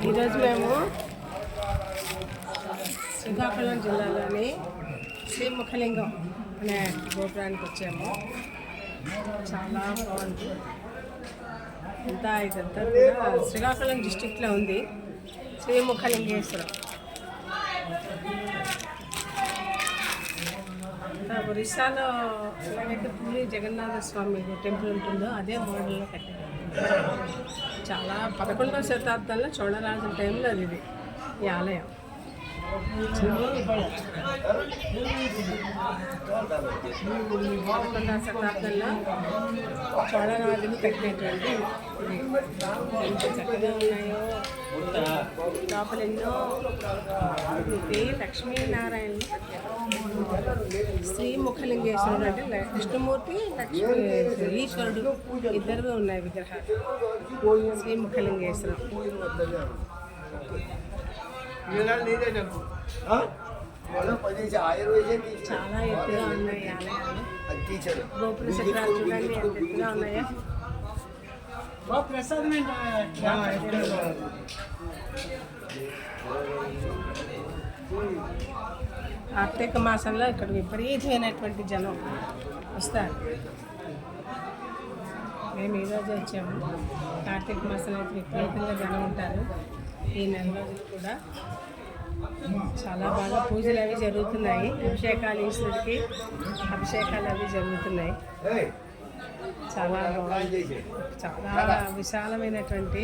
ఈరోజు మేము శ్రీకాకుళం జిల్లాలోని శ్రీముఖలింగం అనే గోపురానికి వచ్చాము. చాలా బాగుంది. ఇదంతా కూడా శ్రీకాకుళం డిస్టిక్లో ఉంది. శ్రీముఖలింగేశ్వరం ఒరిస్సాలో ఎలాగైతే పూరి జగన్నాథ స్వామి టెంపుల్ ఉంటుందో అదే మోడల్లో కట్టారు. చాలా 11వ శతాబ్దంలో చోళరాజుల టైంలో అది ఇది ఈ ఆలయం. 11వ శతాబ్దంలో చోళరాజులు కట్టినటువంటి ఎంత చక్కగా ఉన్నాయో. లోపల ఎన్నో ఇది లక్ష్మీనారాయణ శ్రీముఖలింగేశ్వరుడు అంటే కృష్ణమూర్తి లక్ష్మీ ఈశ్వరుడు ఇద్దరు ఉన్నాయి విగ్రహాలు. శ్రీముఖలింగేశ్వరం చాలా ఎత్తుగా ఉన్నాయి ఆలయాలు. గోపుర శిఖరాలు చూడండి ఎంత ఎత్తుగా ఉన్నాయో. కార్తీక మాసంలో ఇక్కడ విపరీతమైనటువంటి జనం వస్తారు. మేము ఈరోజు వచ్చాము. కార్తీక మాసంలో అయితే విపరీతంగా జనం ఉంటారు. ఈ నెల రోజులు కూడా చాలా బాగా పూజలు అవి జరుగుతున్నాయి. అభిషేకాలు ఈశ్వరుడికి అభిషేకాలు అవి జరుగుతున్నాయి. చాలా చాలా విశాలమైనటువంటి